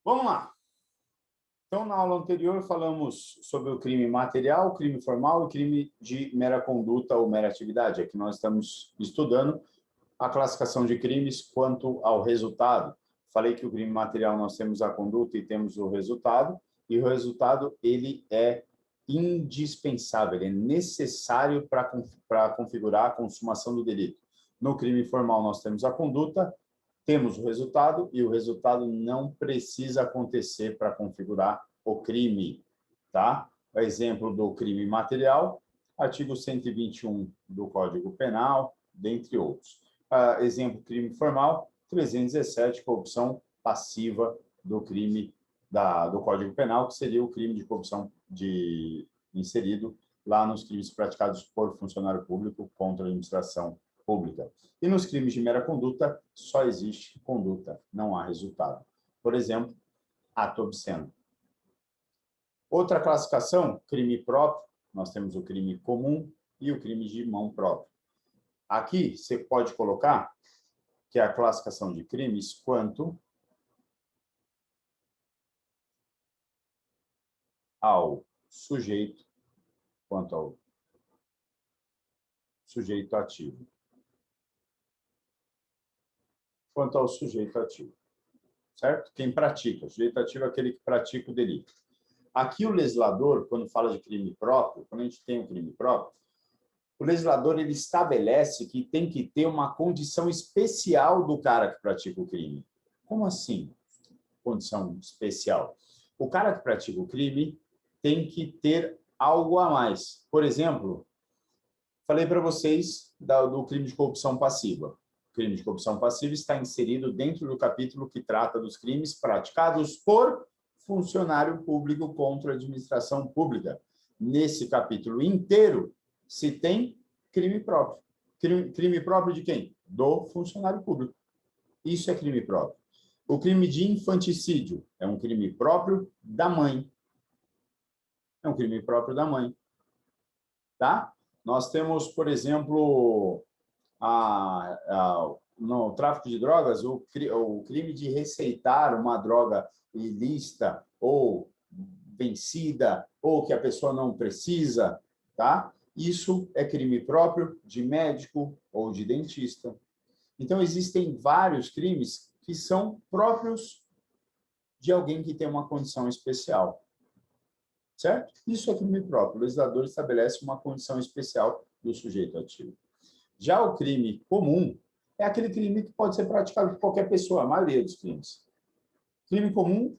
Vamos lá. Então, na aula anterior, falamos sobre o crime material, crime formal e crime de mera conduta ou mera atividade. Aqui nós estamos estudando a classificação de crimes quanto ao resultado. Falei que o crime material nós temos a conduta e temos o resultado, e o resultado ele é indispensável, ele é necessário para configurar a consumação do delito. No crime formal nós temos a conduta, temos o resultado, e o resultado não precisa acontecer para configurar o crime, tá? O exemplo do crime material, artigo 121 do Código Penal, dentre outros. Exemplo, crime formal, 317, corrupção passiva do crime do Código Penal, que seria o crime de corrupção inserido lá nos crimes praticados por funcionário público contra a administração pública. E nos crimes de mera conduta, só existe conduta, não há resultado. Por exemplo, ato obsceno. Outra classificação, crime próprio, nós temos o crime comum e o crime de mão própria. Aqui, você pode colocar que é a classificação de crimes quanto ao sujeito, quanto ao sujeito ativo. Quanto ao sujeito ativo, certo? Quem pratica. O sujeito ativo é aquele que pratica o delito. Aqui o legislador, quando fala de crime próprio, quando a gente tem um crime próprio, o legislador ele estabelece que tem que ter uma condição especial do cara que pratica o crime. Como assim? Condição especial. O cara que pratica o crime tem que ter algo a mais. Por exemplo, falei para vocês do crime de corrupção passiva. O crime de corrupção passiva está inserido dentro do capítulo que trata dos crimes praticados por funcionário público contra a administração pública. Nesse capítulo inteiro, se tem crime próprio. Crime próprio de quem? Do funcionário público. Isso é crime próprio. O crime de infanticídio é um crime próprio da mãe. É um crime próprio da mãe. Tá? Nós temos, por exemplo, no tráfico de drogas, o crime de receitar uma droga ilícita ou vencida, ou que a pessoa não precisa, tá? Isso é crime próprio de médico ou de dentista. Então, existem vários crimes que são próprios de alguém que tem uma condição especial. Certo? Isso é crime próprio. O legislador estabelece uma condição especial do sujeito ativo. Já o crime comum é aquele crime que pode ser praticado por qualquer pessoa, a maioria dos crimes. Crime comum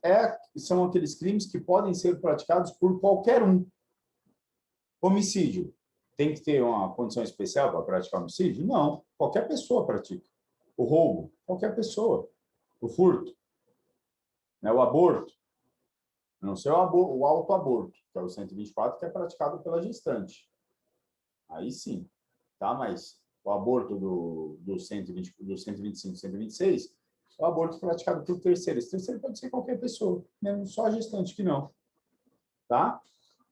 são aqueles crimes que podem ser praticados por qualquer um. Homicídio. Tem que ter uma condição especial para praticar homicídio? Não. Qualquer pessoa pratica. O roubo, qualquer pessoa. O furto, né? O aborto. A não ser o autoaborto, que é o 124, que é praticado pela gestante. Aí sim. Tá? Mas o aborto do 125, 126, o aborto praticado por terceiro. Esse terceiro pode ser qualquer pessoa, mesmo só a gestante que não. Tá?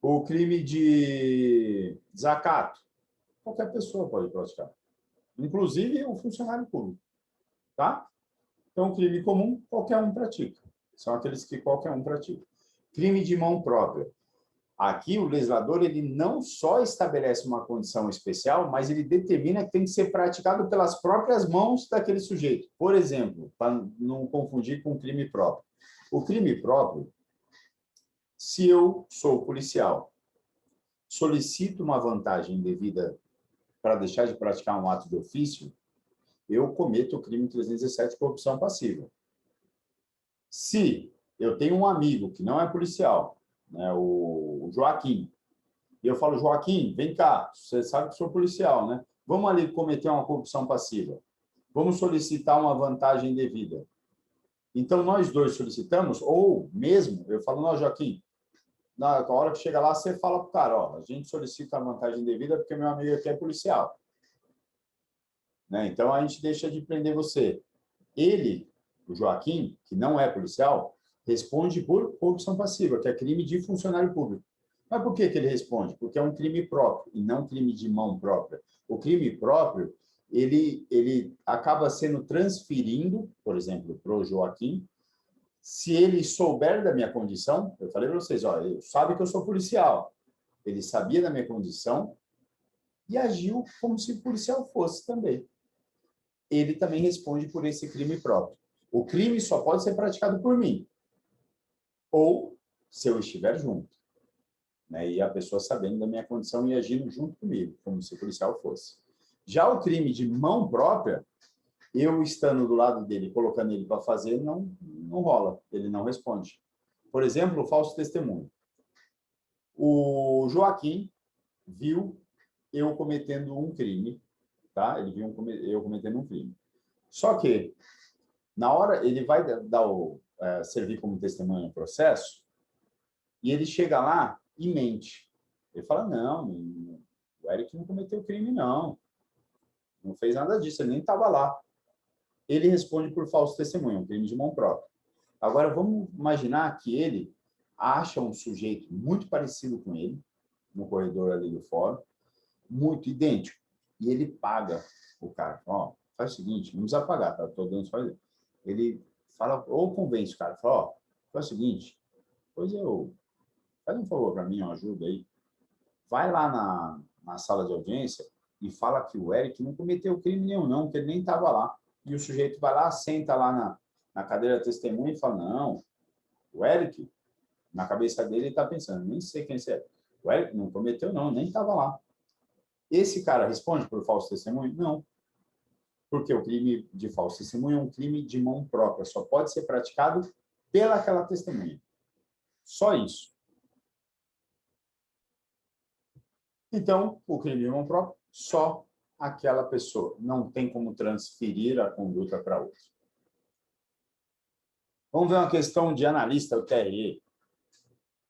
O crime de desacato, qualquer pessoa pode praticar. Inclusive o funcionário público. Tá? Então, crime comum, qualquer um pratica. São aqueles que qualquer um pratica. Crime de mão própria. Aqui, o legislador ele não só estabelece uma condição especial, mas ele determina que tem que ser praticado pelas próprias mãos daquele sujeito. Por exemplo, para não confundir com crime próprio. O crime próprio, se eu sou policial, solicito uma vantagem devida para deixar de praticar um ato de ofício, eu cometo o crime 317, corrupção passiva. Se eu tenho um amigo que não é policial, né, o Joaquim, e eu falo, Joaquim, vem cá, você sabe que sou policial, né? Vamos ali cometer uma corrupção passiva. Vamos solicitar uma vantagem devida. Então, nós dois solicitamos, ou mesmo, eu falo, não, Joaquim, na hora que chega lá, você fala para o cara, ó, a gente solicita a vantagem devida porque meu amigo aqui é policial. Né? Então, a gente deixa de prender você. Ele, o Joaquim, que não é policial, responde por corrupção passiva, que é crime de funcionário público. Mas por que ele responde? Porque é um crime próprio e não crime de mão própria. O crime próprio, ele acaba sendo transferindo, por exemplo, para o Joaquim, Se ele souber da minha condição, eu falei para vocês, ó, ele sabe que eu sou policial. Ele sabia da minha condição e agiu como se policial fosse também. Ele também responde por esse crime próprio. O crime só pode ser praticado por mim, ou se eu estiver junto, né? E a pessoa sabendo da minha condição e agindo junto comigo, como se policial fosse. Já o crime de mão própria, eu estando do lado dele, colocando ele para fazer, não rola, ele não responde. Por exemplo, o falso testemunho. O Joaquim viu eu cometendo um crime, tá? Ele viu eu cometendo um crime. Só que, na hora, ele vai servir como testemunha no processo, e ele chega lá e mente. Ele fala, não, o Eric não cometeu crime, não. Não fez nada disso, ele nem estava lá. Ele responde por falso testemunho, um crime de mão própria. Agora, vamos imaginar que ele acha um sujeito muito parecido com ele, no corredor ali do fórum, muito idêntico, e ele paga o cara. Ó, faz o seguinte, não precisa pagar, tá? Tô dando só... Ele fala, ou convence o cara, fala, ó, faz o seguinte, pois faz um favor para mim, uma ajuda aí. Vai lá na sala de audiência e fala que o Eric não cometeu crime nenhum, não, que ele nem estava lá. E o sujeito vai lá, senta lá na cadeira testemunha e fala, não, o Eric, na cabeça dele, ele está pensando, nem sei quem é. O Eric não cometeu, não, nem estava lá. Esse cara responde por falso testemunho? Não. Porque o crime de falso testemunho é um crime de mão própria, só pode ser praticado pelaquela testemunha. Só isso. Então, o crime de mão própria, só aquela pessoa. Não tem como transferir a conduta para outra. Vamos ver uma questão de analista, o TRE,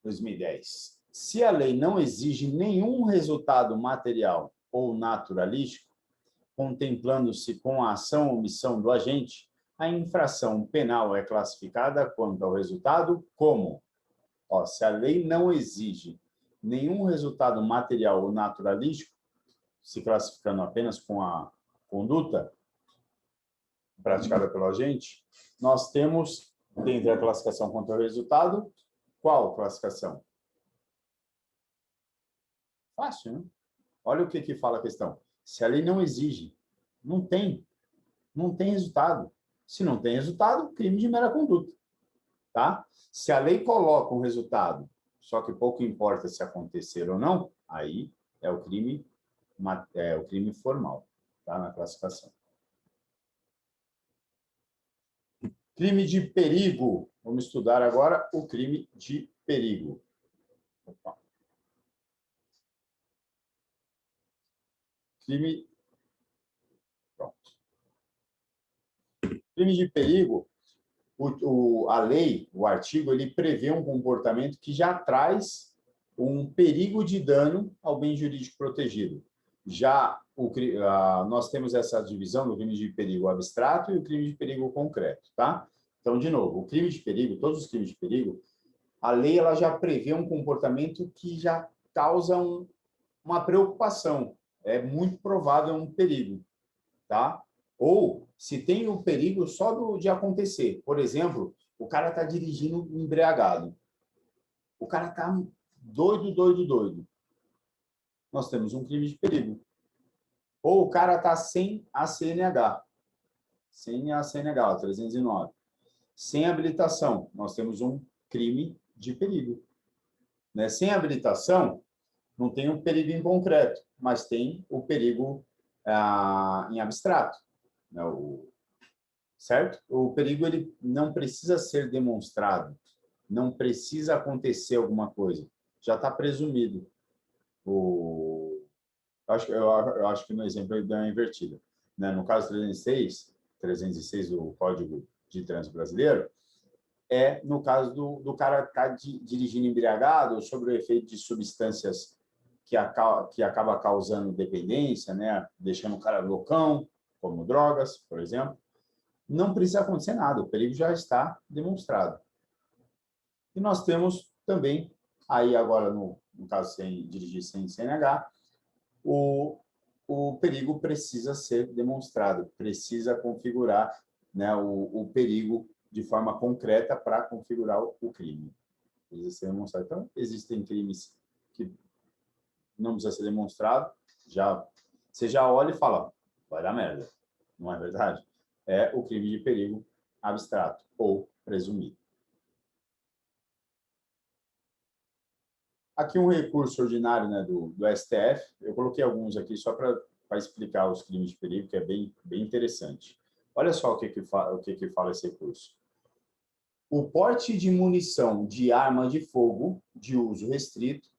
2010. Se a lei não exige nenhum resultado material ou naturalístico, contemplando-se com a ação ou omissão do agente, a infração penal é classificada quanto ao resultado como, ó, se a lei não exige nenhum resultado material ou naturalístico, se classificando apenas com a conduta praticada pelo agente, nós temos, dentro da classificação quanto ao resultado, qual classificação? Fácil, né? Olha o que fala a questão. Se a lei não exige, não tem resultado. Se não tem resultado, crime de mera conduta. Tá? Se a lei coloca um resultado, só que pouco importa se acontecer ou não, aí é o crime formal, tá? Na classificação. Crime de perigo. Vamos estudar agora o crime de perigo. Opa. Pronto. Crime de perigo, a lei, o artigo, ele prevê um comportamento que já traz um perigo de dano ao bem jurídico protegido. Já nós temos essa divisão do crime de perigo abstrato e o crime de perigo concreto, tá? Então, de novo, o crime de perigo, todos os crimes de perigo, a lei ela já prevê um comportamento que já causa uma preocupação. É muito provável um perigo, tá? Ou se tem o perigo só de acontecer. Por exemplo, o cara está dirigindo embriagado. O cara está doido. Nós temos um crime de perigo. Ou o cara está sem a CNH. Sem a CNH, 309. Sem habilitação, nós temos um crime de perigo. Né? Sem habilitação, não tem um perigo em concreto, mas tem o perigo em abstrato. Né? Certo? O perigo ele não precisa ser demonstrado, não precisa acontecer alguma coisa, já está presumido. Eu acho que no exemplo ele deu uma invertida. Né? No caso 306 do Código de Trânsito Brasileiro, no caso do cara estar dirigindo embriagado ou sob o efeito de substâncias que acaba causando dependência, né? Deixando o cara loucão, como drogas, por exemplo. Não precisa acontecer nada, o perigo já está demonstrado. E nós temos também, aí agora no caso sem dirigir sem CNH, o perigo precisa ser demonstrado, precisa configurar, né, o perigo de forma concreta para configurar o crime. Então, existem crimes que não precisa ser demonstrado, você já olha e fala, vai dar merda, não é verdade? É o crime de perigo abstrato ou presumido. Aqui um recurso ordinário, né, do STF, eu coloquei alguns aqui só para explicar os crimes de perigo, que é bem interessante. Olha só o que fala esse recurso. O porte de munição de arma de fogo de uso restrito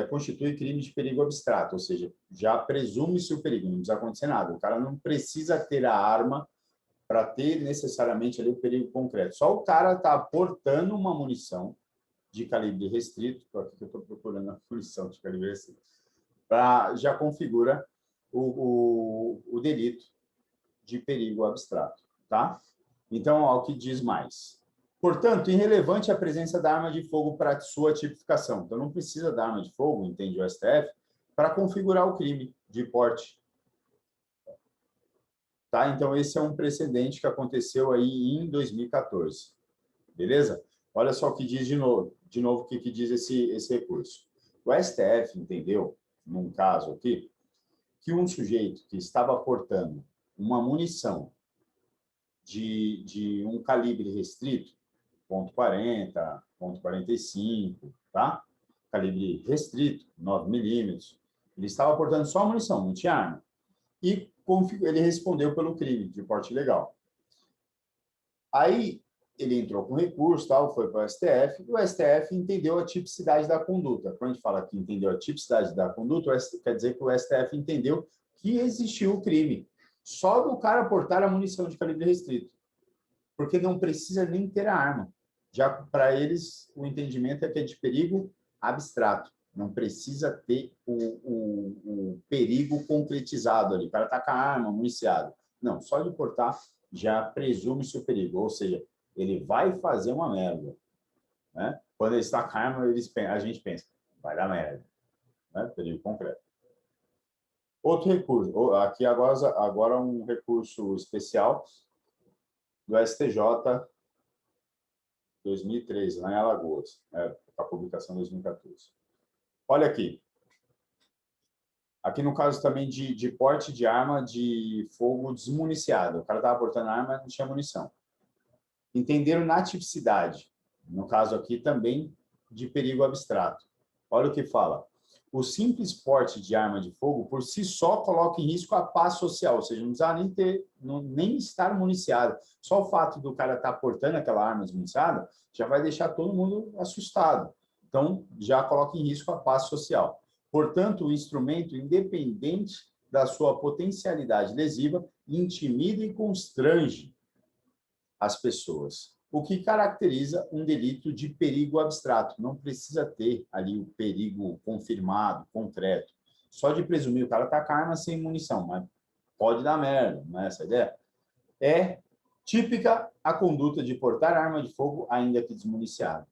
constitui crime de perigo abstrato, ou seja, já presume-se o perigo, não precisa acontecer nada. O cara não precisa ter a arma para ter necessariamente ali o perigo concreto. Só o cara está portando uma munição de calibre restrito, aqui que eu estou procurando a munição de calibre restrito, já configura o delito de perigo abstrato, tá? Então, ó, o que diz mais. Portanto, irrelevante a presença da arma de fogo para sua tipificação. Então, não precisa da arma de fogo, entende o STF, para configurar o crime de porte. Tá? Então, esse é um precedente que aconteceu aí em 2014. Beleza? Olha só o que diz de novo o que diz esse recurso. O STF entendeu, num caso aqui, que um sujeito que estava portando uma munição de um calibre restrito, .40, .45, tá? Calibre restrito, 9 milímetros. Ele estava portando só munição, não tinha arma. E ele respondeu pelo crime de porte ilegal. Aí ele entrou com recurso, tal, foi para o STF, e o STF entendeu a tipicidade da conduta. Quando a gente fala que entendeu a tipicidade da conduta, quer dizer que o STF entendeu que existiu o crime. Só do cara portar a munição de calibre restrito. Porque não precisa nem ter a arma. Já para eles, o entendimento é que é de perigo abstrato. Não precisa ter o perigo concretizado ali. O cara está com a arma, municiado. Não, só de portar já presume-se o perigo. Ou seja, ele vai fazer uma merda. Né? Quando ele está com a arma, a gente pensa, vai dar merda. Né? Perigo concreto. Outro recurso. Aqui agora um recurso especial do STJ 2013, lá em Alagoas, a publicação 2014. Olha aqui. Aqui no caso também de porte de arma de fogo desmuniciado. O cara estava portando arma, não tinha munição. Entenderam na tipicidade. No caso aqui também de perigo abstrato. Olha o que fala. O simples porte de arma de fogo, por si só, coloca em risco a paz social, ou seja, não precisa nem estar municiado. Só o fato do cara estar portando aquela arma desmuniciada já vai deixar todo mundo assustado. Então, já coloca em risco a paz social. Portanto, o instrumento, independente da sua potencialidade lesiva, intimida e constrange as pessoas. O que caracteriza um delito de perigo abstrato. Não precisa ter ali o perigo confirmado, concreto. Só de presumir o cara está com a arma sem munição, mas pode dar merda, não é essa a ideia? É típica a conduta de portar arma de fogo ainda que desmuniciada.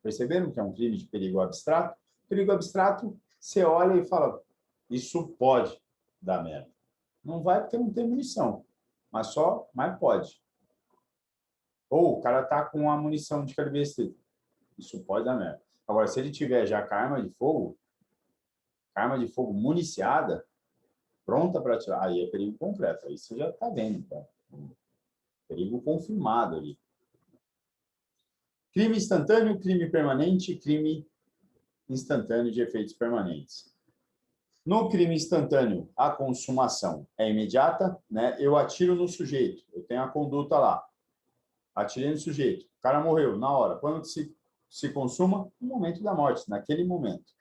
Perceberam que é um crime de perigo abstrato? Perigo abstrato, você olha e fala, isso pode dar merda. Não vai porque não tem munição, mas pode. Ou o cara está com a munição de calibre restrito. Isso pode dar merda. Agora, se ele tiver já com a arma de fogo municiada, pronta para atirar, aí é perigo concreto. Aí você já está vendo, tá? Perigo confirmado ali. Crime instantâneo, crime permanente, crime instantâneo de efeitos permanentes. No crime instantâneo, a consumação é imediata, né? Eu atiro no sujeito, eu tenho a conduta lá. Atirei no sujeito, o cara morreu na hora. Quando se consuma? No momento da morte, naquele momento.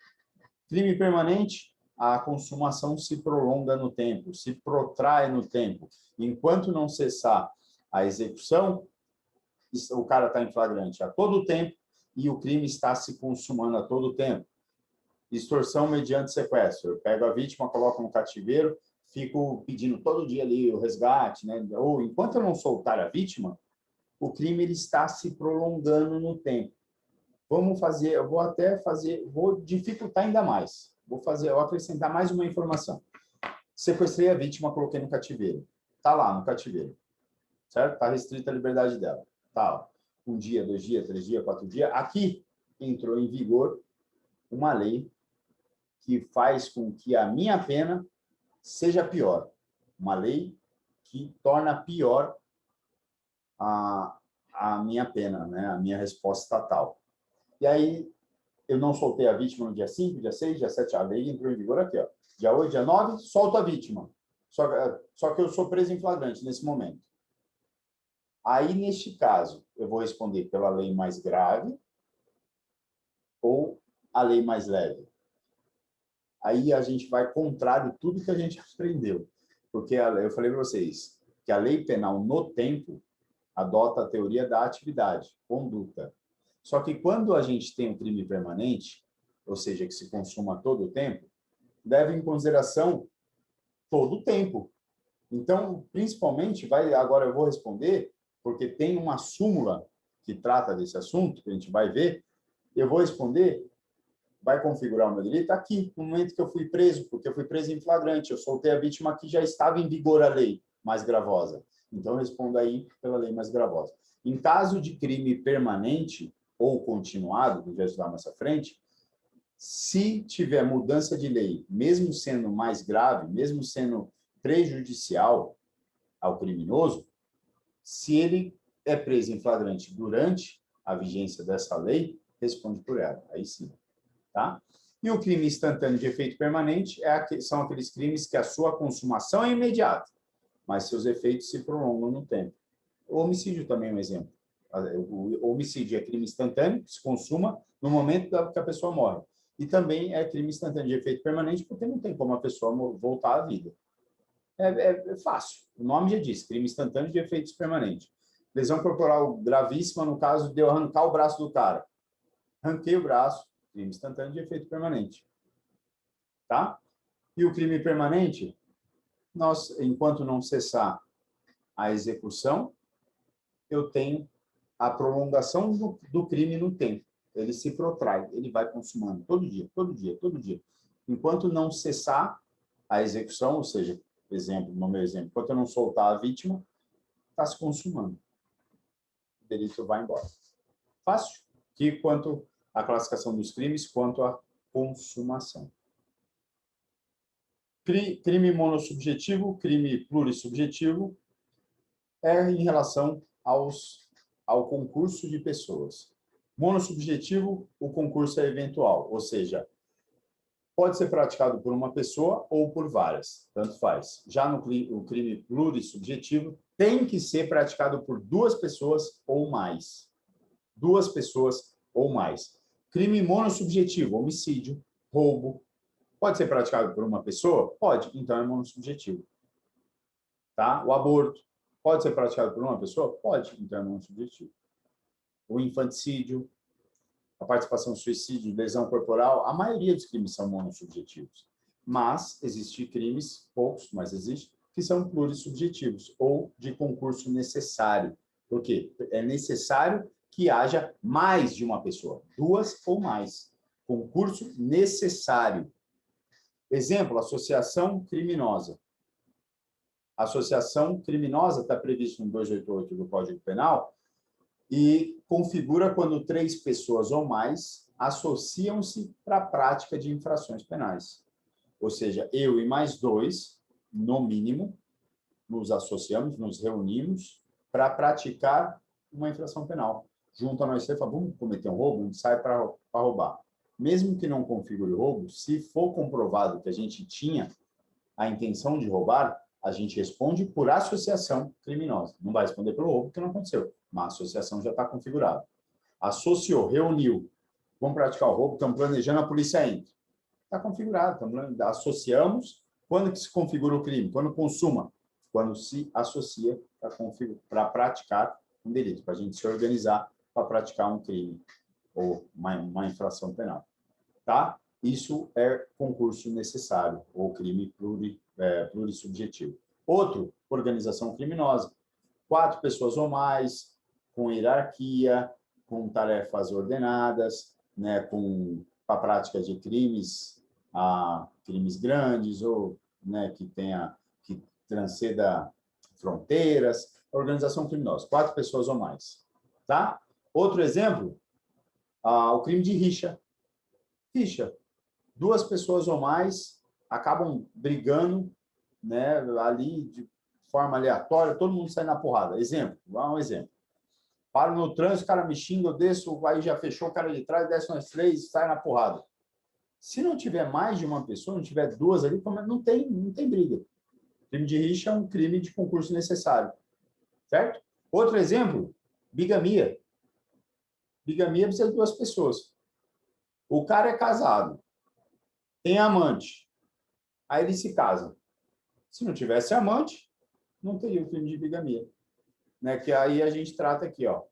Crime permanente, a consumação se prolonga no tempo, se protrai no tempo. Enquanto não cessar a execução, o cara está em flagrante a todo tempo e o crime está se consumando a todo tempo. Extorsão mediante sequestro. Eu pego a vítima, coloco no cativeiro, fico pedindo todo dia ali o resgate, né? Ou enquanto eu não soltar a vítima, o crime ele está se prolongando no tempo. Vou dificultar ainda mais. Vou acrescentar mais uma informação. Sequestrei a vítima, coloquei no cativeiro. Está lá no cativeiro. certo? Está restrita a liberdade dela. Tá, ó. 1 dia, 2 dias, 3 dias, 4 dias. Aqui entrou em vigor uma lei que faz com que a minha pena seja pior. Uma lei que torna pior a minha pena, né? A minha resposta estatal. E aí, eu não soltei a vítima no dia 5, dia 6, dia 7, a lei entrou em vigor aqui, ó. Dia 8, dia 9, solto a vítima. Só que eu sou preso em flagrante nesse momento. Aí, neste caso, eu vou responder pela lei mais grave ou a lei mais leve. Aí a gente vai contrário de tudo que a gente aprendeu. Porque eu falei para vocês que a lei penal no tempo adota a teoria da atividade, conduta. Só que quando a gente tem um crime permanente, ou seja, que se consuma todo o tempo, leva em consideração todo o tempo. Então, principalmente, agora eu vou responder, porque tem uma súmula que trata desse assunto, que a gente vai ver, eu vou responder, vai configurar o meu delito aqui, no momento que eu fui preso, porque eu fui preso em flagrante, eu soltei a vítima que já estava em vigor a lei mais gravosa. Então, eu respondo aí pela lei mais gravosa. Em caso de crime permanente ou continuado, que já está mais à frente, se tiver mudança de lei, mesmo sendo mais grave, mesmo sendo prejudicial ao criminoso, se ele é preso em flagrante durante a vigência dessa lei, responde por ela. Aí sim, tá? E o crime instantâneo de efeito permanente são aqueles crimes que a sua consumação é imediata, mas seus efeitos se prolongam no tempo. O homicídio também é um exemplo. O homicídio é crime instantâneo, que se consuma no momento que a pessoa morre. E também é crime instantâneo de efeito permanente, porque não tem como a pessoa voltar à vida. É fácil. O nome já diz, crime instantâneo de efeitos permanentes. Lesão corporal gravíssima, no caso de eu arrancar o braço do cara. Arranquei o braço, crime instantâneo de efeito permanente. Tá? E o crime permanente, enquanto não cessar a execução, eu tenho a prolongação do crime no tempo. Ele se protrai, ele vai consumando todo dia, todo dia, todo dia. Enquanto não cessar a execução, ou seja, no meu exemplo, enquanto eu não soltar a vítima, está se consumando. O delito vai embora. Fácil. Que quanto à classificação dos crimes, quanto à consumação. Crime monossubjetivo, crime plurissubjetivo, é em relação ao concurso de pessoas. Monossubjetivo, o concurso é eventual, ou seja, pode ser praticado por uma pessoa ou por várias, tanto faz. Já no crime plurissubjetivo, tem que ser praticado por 2 pessoas ou mais. 2 pessoas ou mais. Crime monossubjetivo, homicídio, roubo, pode ser praticado por uma pessoa? Pode, então é monossubjetivo. Tá? O aborto pode ser praticado por uma pessoa? Pode, então é monossubjetivo. O infanticídio, a participação, suicídio, lesão corporal, a maioria dos crimes são monossubjetivos. Mas existem crimes, poucos, mas existem, que são plurissubjetivos ou de concurso necessário. Por quê? É necessário que haja mais de uma pessoa, 2 ou mais. Concurso necessário. Exemplo, associação criminosa. Associação criminosa está previsto no 288 do Código Penal e configura quando 3 pessoas ou mais associam-se para a prática de infrações penais. Ou seja, eu e mais 2, no mínimo, nos associamos, nos reunimos para praticar uma infração penal. Junto a nós, você fala, vamos cometer um roubo, a gente sai para roubar. Mesmo que não configure roubo, se for comprovado que a gente tinha a intenção de roubar, a gente responde por associação criminosa. Não vai responder pelo roubo, porque não aconteceu. Mas a associação já está configurada. Associou, reuniu. Vamos praticar o roubo, estamos planejando, a polícia entra. Está configurado. Associamos. Quando que se configura o crime? Quando consuma. Quando se associa para praticar um delito, para a gente se organizar para praticar um crime ou uma infração penal. Tá? Isso é concurso necessário, ou crime plurissubjetivo. Outro, organização criminosa. 4 pessoas ou mais, com hierarquia, com tarefas ordenadas, né, com a prática de crimes, crimes grandes, ou né, que transcenda fronteiras, organização criminosa, 4 pessoas ou mais. Tá? Outro exemplo, o crime de rixa. Rixa. 2 pessoas ou mais acabam brigando, né, ali de forma aleatória, todo mundo sai na porrada. Exemplo, vamos dar um exemplo. Paro no trânsito, o cara me xinga, eu desço, aí já fechou o cara de trás, desce nós 3, sai na porrada. Se não tiver mais de uma pessoa, não tiver 2 ali, não tem briga. Crime de rixa é um crime de concurso necessário. Certo? Outro exemplo, bigamia. Bigamia precisa de 2 pessoas. O cara é casado, tem amante, aí ele se casa. Se não tivesse amante, não teria o crime de bigamia. Né? Que aí a gente trata aqui, ó,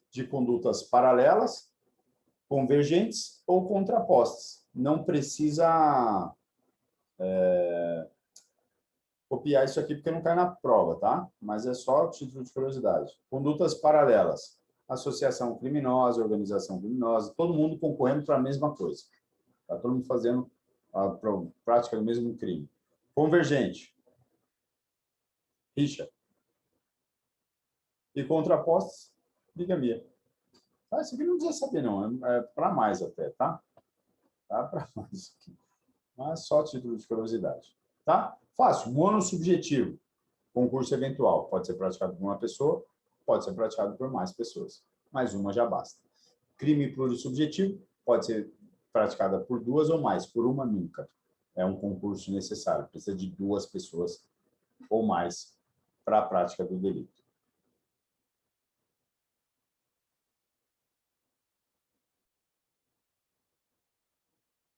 de condutas paralelas, convergentes ou contrapostas. Não precisa copiar isso aqui porque não cai na prova, tá? Mas é só título de curiosidade. Condutas paralelas. Associação criminosa, organização criminosa, todo mundo concorrendo para a mesma coisa. Tá todo mundo fazendo a prática do mesmo crime. Convergente. Rixa. E contrapostas, bigamia. Ah, isso aqui não precisa saber, não. É para mais até, tá? Tá para mais aqui. Mas só título de curiosidade. Tá? Fácil. Monossubjetivo. Concurso eventual. Pode ser praticado por uma pessoa, pode ser praticado por mais pessoas. Mais uma já basta. Crime plurissubjetivo pode ser praticada por 2 ou mais, por uma nunca. É um concurso necessário. Precisa de 2 pessoas ou mais para a prática do delito.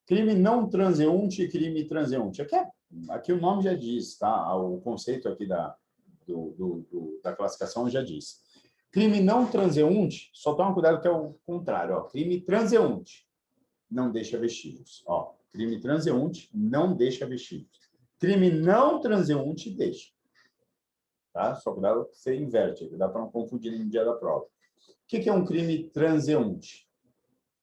Crime não transeunte e crime transeunte. Aqui o nome já diz, tá? O conceito aqui da classificação já diz. Crime não transeunte, só toma cuidado que é o contrário. Ó. Crime transeunte não deixa vestígios. Ó, crime transeunte não deixa vestígios. Crime não transeunte deixa. Tá? Só cuidado que você inverte, dá para não confundir no dia da prova. O que é um crime transeunte?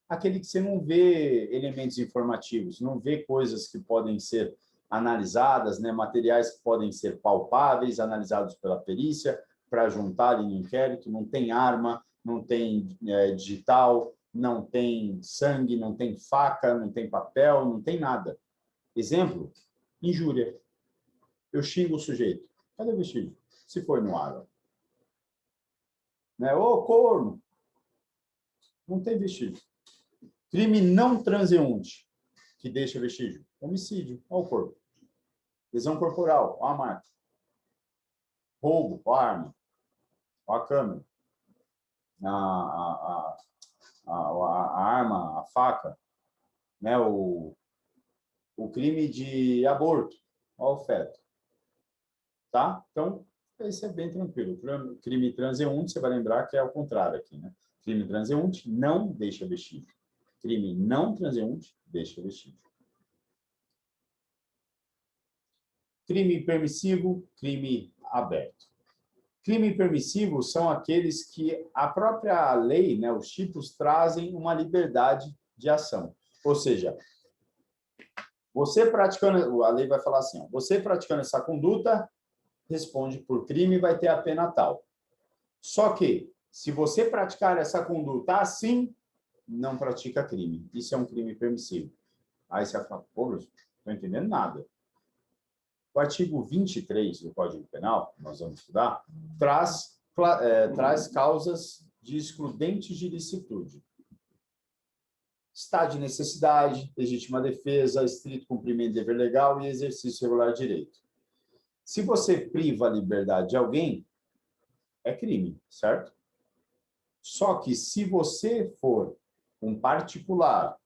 Aquele que você não vê elementos informativos, não vê coisas que podem ser analisadas, né? Materiais que podem ser palpáveis, analisados pela perícia, para juntar ali no inquérito, não tem arma, não tem digital, não tem sangue, não tem faca, não tem papel, não tem nada. Exemplo, injúria. Eu xingo o sujeito. Cadê o vestígio? Se foi no ar. Né? Ô, corno! Não tem vestígio. Crime não transeunte, que deixa vestígio. Homicídio, olha o corpo. Lesão corporal, olha a marca. Roubo, olha a arma. Olha a câmera. A arma, a faca. Né? O crime de aborto, olha o feto. Tá? Então, esse é bem tranquilo. Crime transeunte, você vai lembrar que é o contrário aqui. Né? Crime transeunte não deixa vestígio. Crime não transeunte deixa vestígio. Crime permissivo, crime aberto. Crime permissivo são aqueles que a própria lei, né, os tipos, trazem uma liberdade de ação. Ou seja, você praticando, a lei vai falar assim, ó, você praticando essa conduta, responde por crime e vai ter a pena tal. Só que, se você praticar essa conduta assim, não pratica crime. Isso é um crime permissivo. Aí você vai falar, pô, não estou entendendo nada. O artigo 23 do Código Penal, que nós vamos estudar, traz causas de excludentes de ilicitude. Estado de necessidade, legítima defesa, estrito cumprimento de dever legal e exercício regular de direito. Se você priva a liberdade de alguém, é crime, certo? Só que se você for um particular,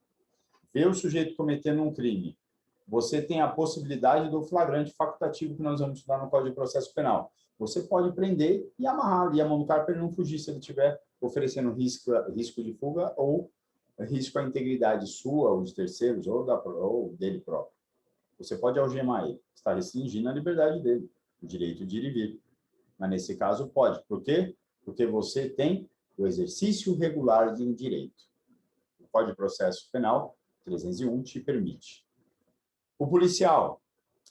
ver o sujeito cometendo um crime, você tem a possibilidade do flagrante facultativo que nós vamos estudar no Código de Processo Penal. Você pode prender e amarrar ali a mão do cara para ele não fugir se ele estiver oferecendo risco de fuga ou risco à integridade sua ou de terceiros ou dele próprio. Você pode algemar ele. Está restringindo a liberdade dele, o direito de ir e vir. Mas nesse caso pode. Por quê? Porque você tem o exercício regular de um direito. O Código de Processo Penal 301 te permite. O policial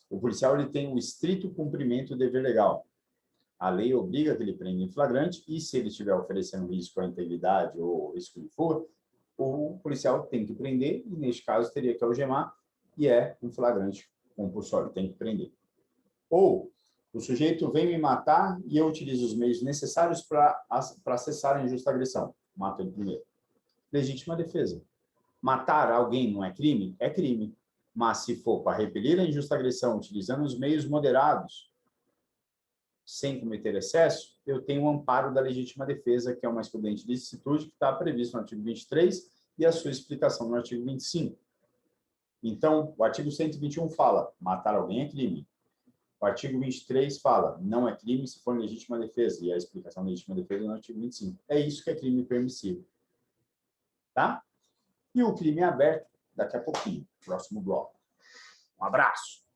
ele tem um estrito cumprimento do dever legal. A lei obriga que ele prenda em flagrante e, se ele estiver oferecendo risco à integridade ou risco de fuga, o policial tem que prender e, neste caso, teria que algemar e é um flagrante compulsório, tem que prender. Ou o sujeito vem me matar e eu utilizo os meios necessários para cessar a injusta agressão. Mato ele primeiro. Legítima defesa. Matar alguém não é crime? É crime. Mas se for para repelir a injusta agressão utilizando os meios moderados, sem cometer excesso, eu tenho o amparo da legítima defesa, que é uma excludente de licitude, que está previsto no artigo 23 e a sua explicação no artigo 25. Então, o artigo 121 fala, matar alguém é crime. O artigo 23 fala, não é crime se for legítima defesa, e a explicação da legítima defesa no artigo 25. É isso que é crime permissivo. Tá? E o crime é aberto daqui a pouquinho, próximo bloco. Um abraço!